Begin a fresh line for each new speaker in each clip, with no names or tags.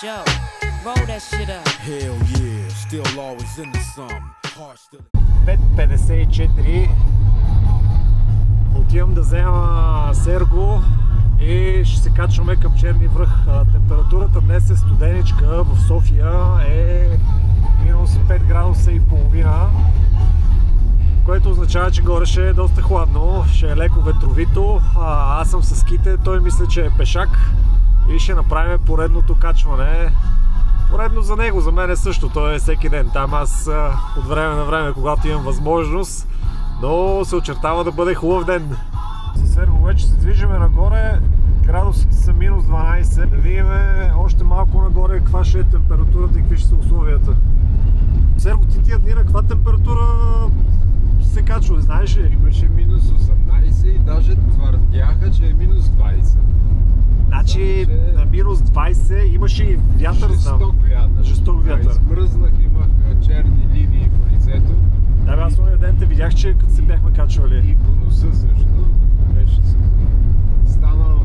show. Roll that shit up.
Hell yeah, still always into some.
5:54. Отивам да взема Серго и ще се качваме към Черни връх. Температурата днес е студеничка, в София е минус 5 градуса и половина, което означава, че горе ще е доста хладно, ще е леко ветровито. Аз съм с ските, той мисля, че е пешак и ще направим поредното качване. Поредно за него, за мен е също, той е всеки ден там, аз от време на време, когато имам възможност, но се очертава да бъде хубав ден. С Серго вече се движиме нагоре, градусите са минус 12, да видим още малко нагоре каква ще е температурата и какви ще са условията. Серго, ти тия дни на каква температура се качва, знаеш ли?
Имаше минус 18 и даже твърдяха, че е минус 20.
Значи на минус 20 имаше и вятър, знам. Жесток вятър.
Измръзнах, имах черни линии по лицето.
Да, бе, аз ония ден те видях, че като се бяхме качвали.
И по носа също. Беше станал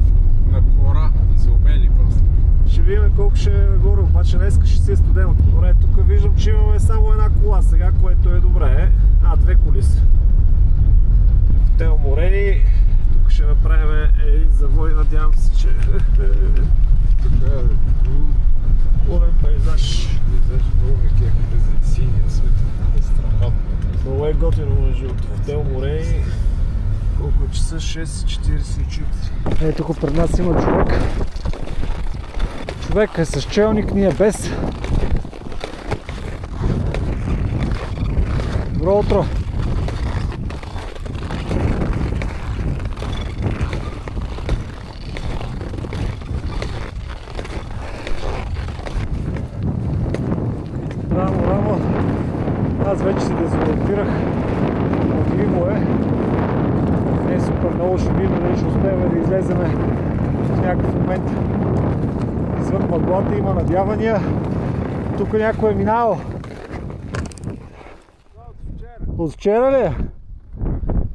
на кора и се обели просто.
Ще видим колко ще е нагоре, обаче днес ще си е студено. Добре, тук виждам, че имаме само една кола сега, което е добре. Две коли са. Хотел Морени. Тук ще направим един завой, надявам се, че
Тук е
ловен пейзаж.
Виждаш, много ме кефи тази синия светлина, е страхотно.
Много е готино между Хотел Морени. Колко часа? 6:44. Ето тук пред нас има човек. Човек е с челник, ние без. Добро утро! Рамо. Аз вече се дезориентирах. Отлимо е. Не е супер много, ще видим дали ще успеем да излеземе в някакъв момент. Извън мъглата има надявания. Тук някой е минал. От вчера ли?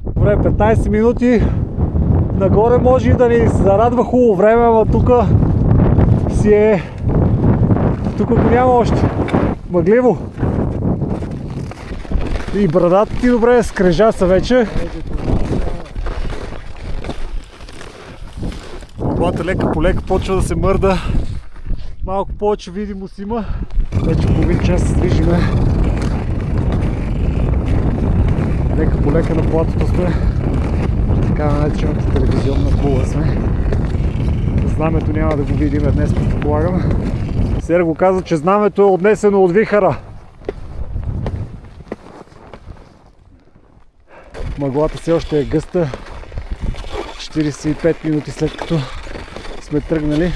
Добре, 15 минути. Нагоре може и да ни зарадва хубаво време, ама тук си е... Тук го няма още. Мъгливо. И брадата ти добре, скрежа са вече. Мъглата лека по лека почва да се мърда. Малко повече видимост има. Вече половин час се движиме. Лека по лека на платото сме. Така наречената телевизионна кула сме. Знамето няма да го видим днес, предполагам. Серго каза, че знамето е отнесено от вихара. Мъглата все още е гъста. 45 минути след като сме тръгнали.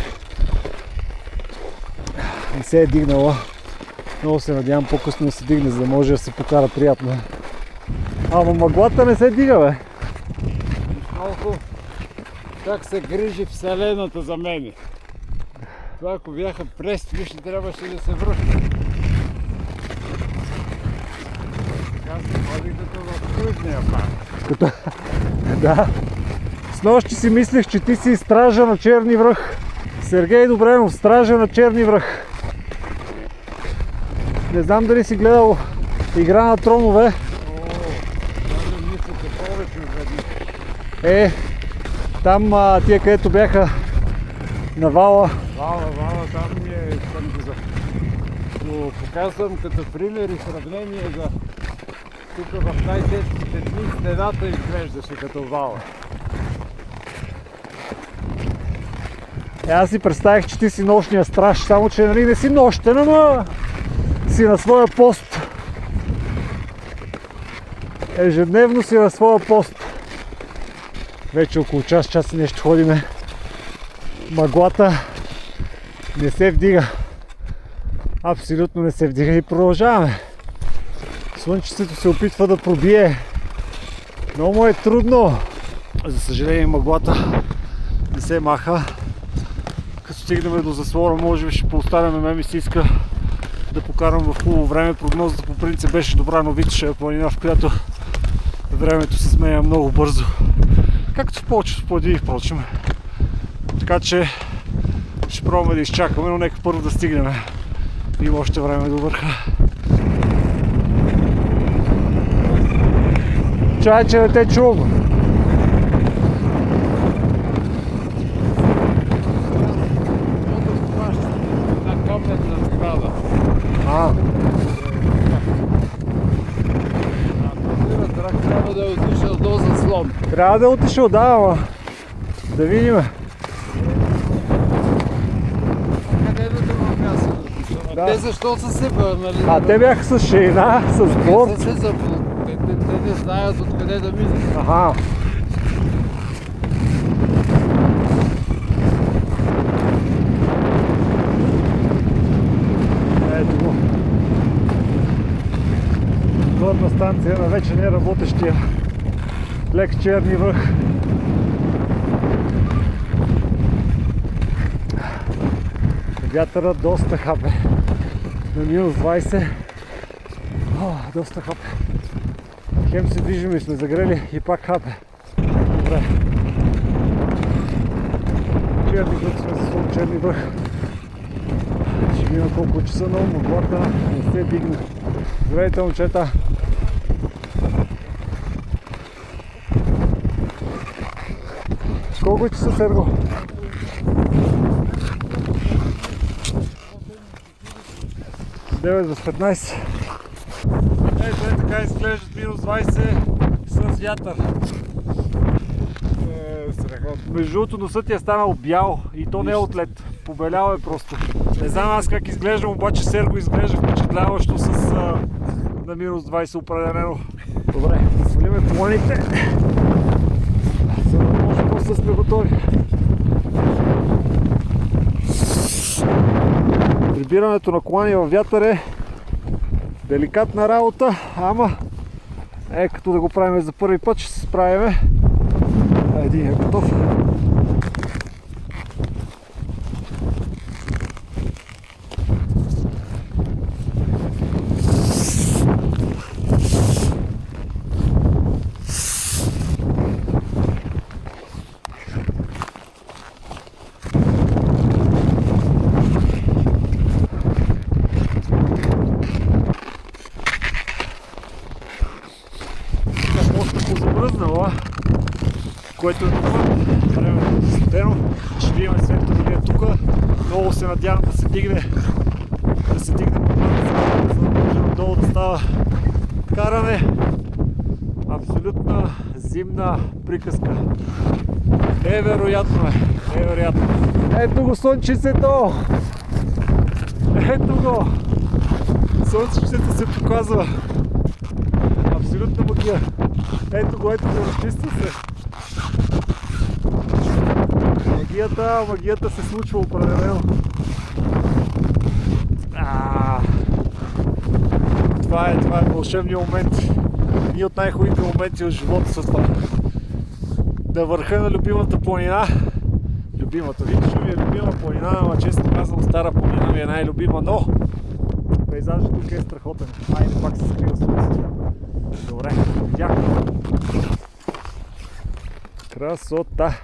Не се е дигнала. Много се надявам по-късно да се дигне, за да може да се покара приятно. Ама мъглата не се дига, бе.
Малко как се грижи Вселената за мене. Това ако бяха престви, ще трябваше да се връща. Така се ходи като в Кръжния парк.
Да. Снощи си мислех, че ти си стража на Черни връх. Сергей Добренов, стража на Черни връх. Не знам дали си гледал Игра на тронове.
Даже мислите повече отвъди.
Там тия, където бяха на вала.
Вала, там ми е за... Но показвам като пример и сравнение за... Тук в най-тежките дни стената изглеждаше като вала.
Аз си представих, че ти си нощния страж, само че нали не си нощен, ама си на своя пост. Ежедневно си на своя пост. Вече около час и нещо ходиме. Мъглата не се вдига. Абсолютно не се вдига и продължаваме. Слънчето се опитва да пробие. Много му е трудно. За съжаление мъглата не се маха. Като стигнем до заслона, може би ще пооставяме, ме ми се иска да покарам в хубаво време. Прогнозата по принцип беше добра, но Витоша е планина, в която времето се сменя много бързо. Както в повечето планини, впрочем. Така че Ще пробваме да изчакаме, но нека първо да стигнем. Има още време до върха. Чай, че не те чувам.
На каменна сграда. Трябва да е отишъл до заслон.
Трябва да е отишъл, да, ама да видим.
Къде да друго място?
Да.
Те защо са се върнали?
А те бяха с шейна, с
Те
борт.
са се заблудили. Те не знаят откъде да минат.
Аха. Ето го. Горна станция на вече не работещия лек черни връх. Вятъра доста хапе. На минус 20. Доста хапе. Хем се движим и сме загрели и пак хапе. Добре. Черни връх сме заслон, черни връх. Ще видим колко часа, но мъглата не се дигна. Здравейте, момчета! Колко часа, Серго? Девет за 15. Ето така изглеждат минус 20 с вятър.
Страхотно.
Между другото, носът ти е станал бял и то не е от лед. Побелял е просто. Не знам аз как изглеждам, обаче Серго изглежда впечатляващо с на минус 20 определено. Добре, да свалиме колоните, за да може после сме готови. Прибирането на колани във вятър е деликатна работа, ама като да го правим за първи път, ще се справим. Един е готов. Което е нормално. Времето е студено. Ще видим светловия тук. Много се надявам да се дигне. Да се дигне за да може отдолу да става каране. Абсолютна зимна приказка. Невероятно е. Невероятно. Ето го слънчицето! Ето го! Слънчицето се показва. Абсолютна магия. Ето го, разчиства се. Магията се случва определено. Това е вълшебният момент. Един от най-хубавите моменти в живота с това. На върха на любимата планина. Любимата, виж ми е любима планина, ама честно казвам, стара планина ми е най-любима, но пейзажът тук е страхотен. Айде пак се скрива слънцето. Добре, видях. Красота!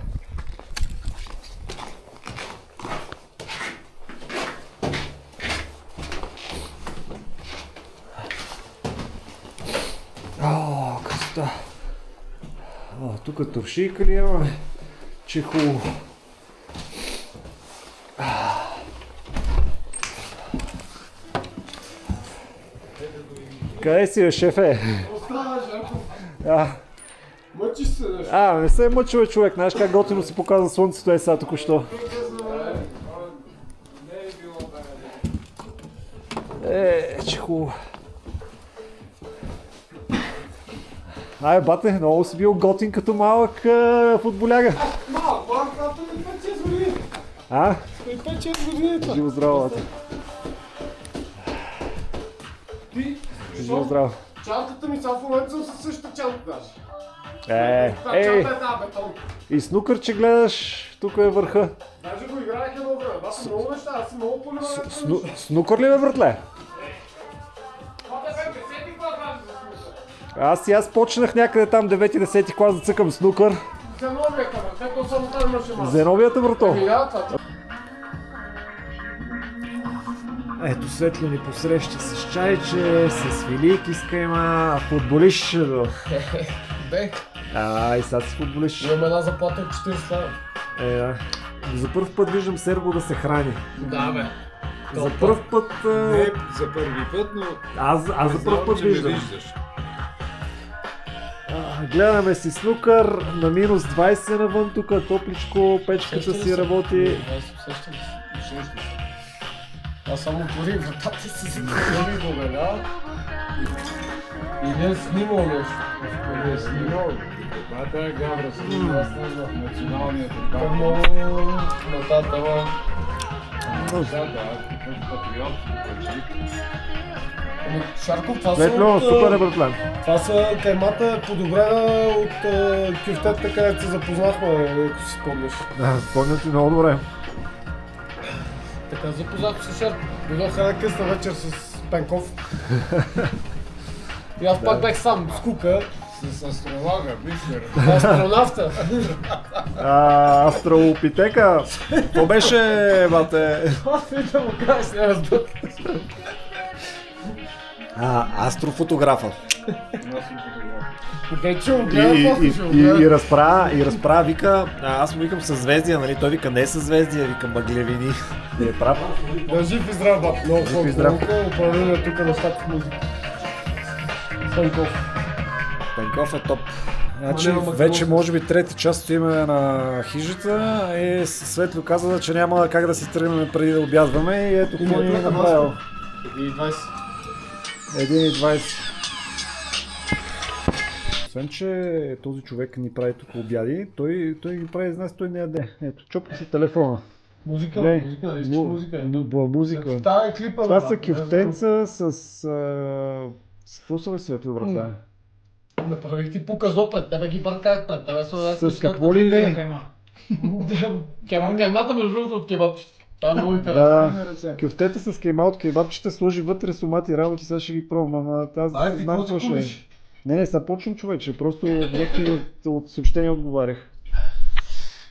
Красота! Тук туршийка ли имаме? Че хубаво! Къде си, бе, шефе?
Остава, Жанко. Мъчиш се нещо.
Не се мъчва, човек. Знаеш как готино си показва слънцето е сега току-що. Че хубаво. Бате, много си бил готин като малък футболяга.
Малко, като ми 5-6 години. 5-6 години.
Живо здраво, бате.
Ти,
Живо здраво.
чантата ми сега в момента съм със същата чанта даже. Чанта е тази бетон.
И снукър, че гледаш, тук е върха.
Даже го играех едно време. Аз съм много неща, аз съм много поливан.
Снукър ли бе, братле?
Това да бе 10 клас даже за снукър.
Аз почнах някъде там 9-10 клас да цъкам снукър.
Зеновията, бе, то само там имаше маса.
Зеновията, брато. Ето Светло ни посреща с чайче, с филийки с кайма, футболист.
Бе,
И сега си футболист.
имам една заплата от 40 лева.
Да. За първ път виждам Серго да се храни.
Да, бе.
За първ път...
Не за първи път, но
Аз за първ път
че ме
виждам.
виждаш.
Гледаме си снукър на минус 20 навън, тук топличко, печката си работи.
Усещам се. Аз само отворих вратата и си закрили го, бе, да? И не е снимал нещо.
Не е снимал. Това е гавра с в националния дебат.
Много нататък.
Да, такъв патриот.
Шарков, това са
Светло,
от...
супер е, братле.
Това са каймата подобрена от кюфтета, където се запознахме, ако си спомняш.
Да, спомням ти много добре.
Така запознах се с Шарков. Дойдох една късна вечер с Пенков. И аз пак бях сам, с кука.
С астролога, Бисер.
Астронавта.
Астролопитека. То беше, бате.
Аз не да му кажеш, не разбрах.
Астрофотографа.
Къде че го гледам, после ще го
И
гледам.
разправя, вика, аз му викам съзвездия, нали? Той вика не е съзвездия, викам мъглевини. Не е прав.
Да, жив и здрав, бат. Много
Жив и здрав.
хубаво. Управление тук на щат в музика. Пенков.
Пенков е топ. Значи,
Няма
вече
македонски.
може би трети час стоиме на хижата и Светло каза, че няма как да си тръгнем преди да обядваме и ето какво ни е направил.
1,20.
1,20. Освен, че този човек ни прави тук обяди, той ги прави за нас, той не яде. Ето, чопка си телефона.
Музика,
Глей,
музика, искаш музика.
музика.
Това е клипа.
Това
бе,
са
бе.
кюфтенца с какво са ли Светло, брата?
Направих ти показно пред тебе, ги бърках пред тебе.
С какво ли не?
Каймата между другото от кебабчета. Това е много интересно.
Да, кюфтета с кейма от кейбабчета сложи вътре сумати работи, сега ще ги пробвам, ама аз
Ай, ти
знам
какво
какво
си
ще е.
купиш?
Не, сега почвам човече, просто някакви от съобщения отговарях.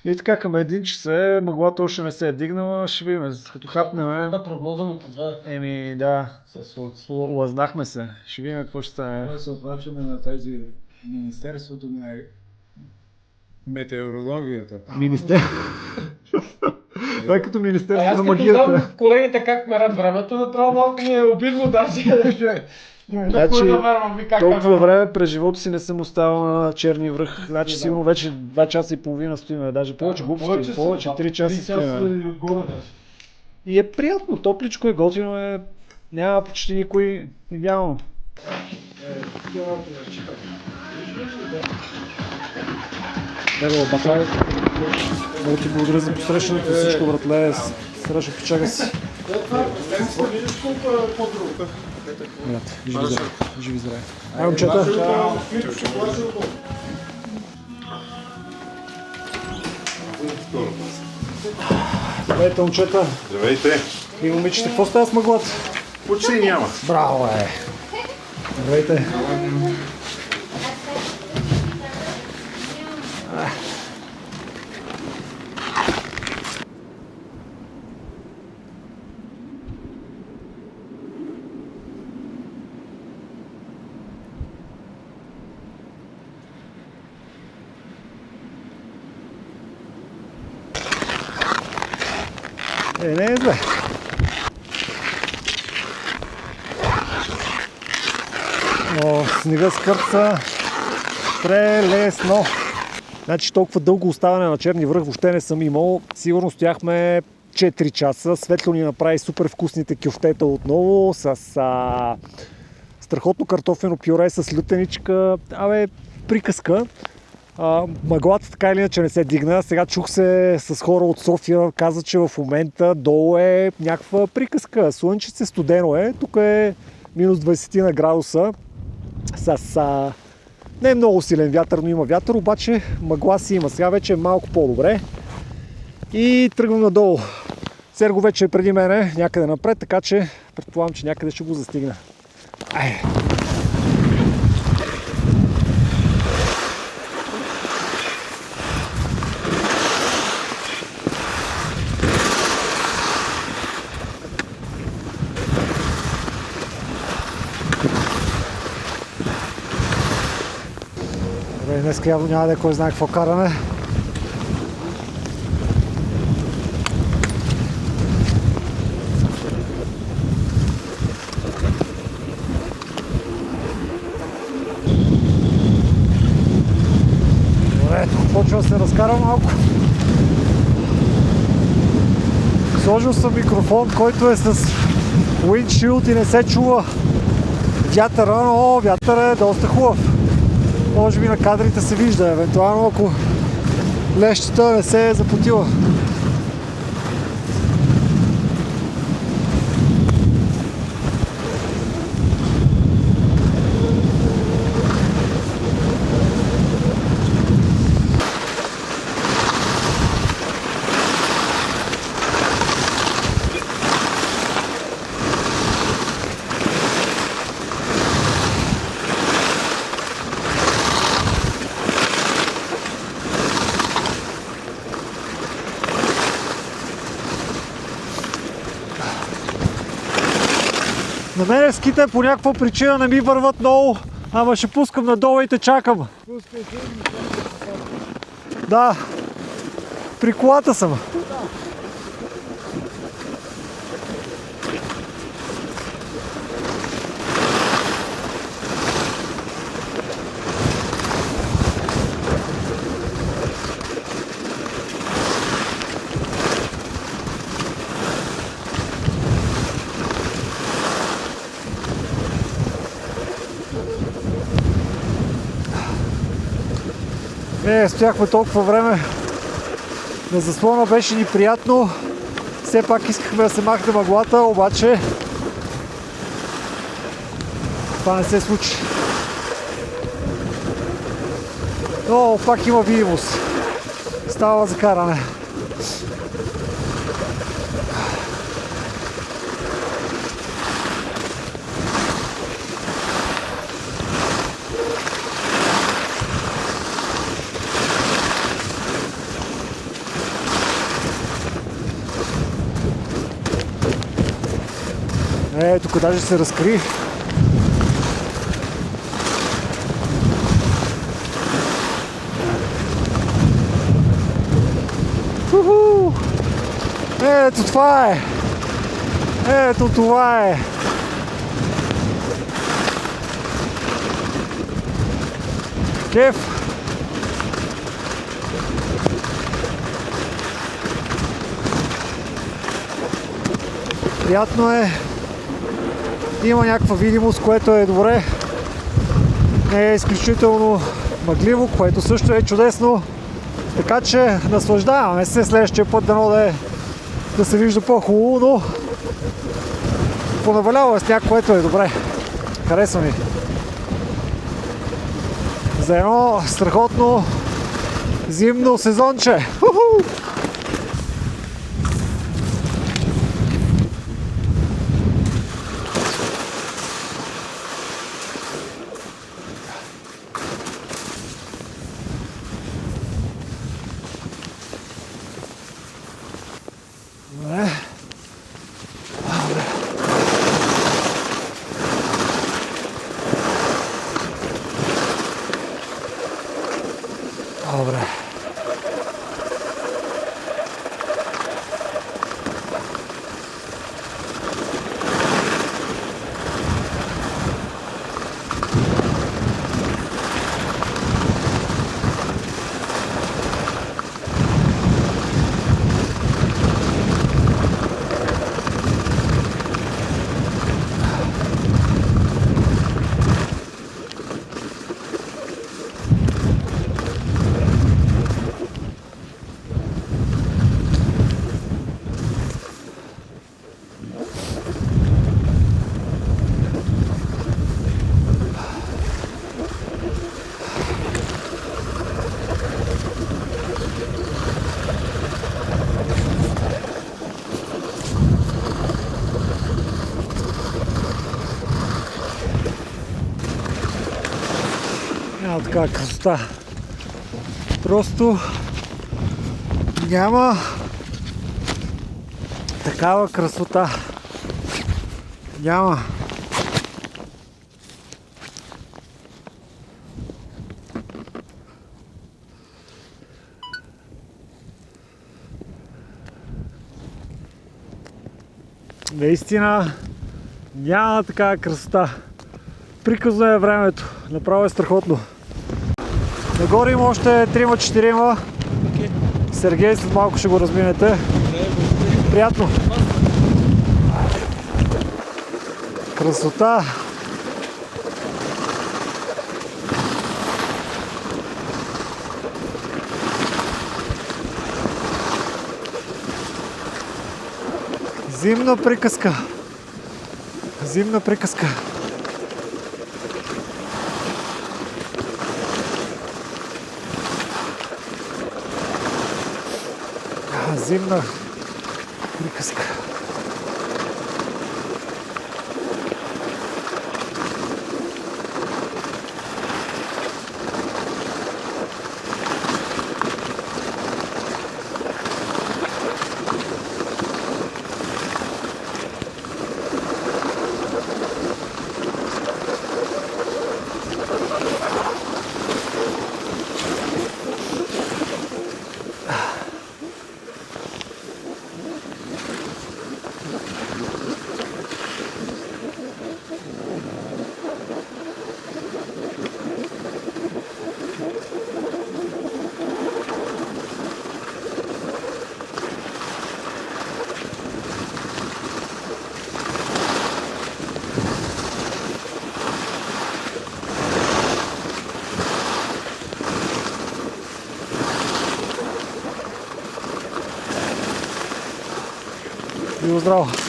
И така към 1 часа, мъглата още не се е дигнала, ще видим, като хапнем.
Да, прогноза му по това.
Еми да,
Със слънце.
лъзнахме се, ще видим какво ще стане.
Трябва да се обращаме на тези Министерството на метеорологията.
Министер... Това е като
А
Министерство
аз
на
като
магията.
знам колегите как мерят времето, направо малко ми е обидно даже. Да кой да вярвам ви как
Толкова време през живота си не съм оставал на черни връх. Значи сигурно вече 2 часа и половина стоиме, даже повече глупости, повече 3 часа стоиме. И е приятно, топличко е, готино е, няма почти никой, идеално. Него, бахай, много ти благодаря за посрещането, всичко братле, срещу почака си. Живи здраве. Живи здраве. Ай, момчета. Здравейте, момчета.
Здравейте!
И момичета, какво става с мъглата?
Почти няма.
Браво, е! Здравейте. Не е зле. О, снега скърца. Прелесно. Значи толкова дълго оставане на Черни връх въобще не съм имал. Сигурно стояхме 4 часа. Светло ни направи супер вкусните кюфтета отново с страхотно картофено пюре с лютеничка. Абе, приказка. Мъглата така или иначе не се дигна. Сега чух се с хора от София, каза, че в момента долу е някаква приказка. Слънчице, студено е. Тук е минус 20 на градуса. С не е много силен вятър, но има вятър, обаче мъгла си има. Сега вече е малко по-добре. И тръгвам надолу. Серго вече е преди мене, някъде напред, така че предполагам, че някъде ще го застигна. Ай! Днес явно няма да е кой знае какво каране. Добре, тук почва да се разкара малко. Сложил съм микрофон, който е с windshield и не се чува вятъра, но вятър е доста хубав. Може би на кадрите се вижда, евентуално ако лещата не се е запотила. На мене ските по някаква причина не ми върват много, ама ще пускам надолу и те чакам.
Пускай се и
Да, при колата съм. Стояхме толкова време на заслона, беше ни приятно. Все пак искахме да се махне мъглата, обаче това не се случи. Но пак има видимост. Става за каране. Тук даже се разкри. Ето това е! Ето това е! Кеф! Приятно е. Има някаква видимост, което е добре. Не е изключително мъгливо, което също е чудесно. Така че наслаждаваме се. Следващия път да се вижда по-хубаво, но понавалява сняг, което е добре. Харесва ми. За едно страхотно зимно сезонче. Добре. Няма такава красота. Просто няма такава красота. Няма. Наистина няма такава красота. Приказно е времето. Направо е страхотно. Нагоре има още 3-4. Сергей след малко ще го разминете. Приятно. Красота. Зимна приказка. Зимна приказка. Зимна приказка. Било здраво!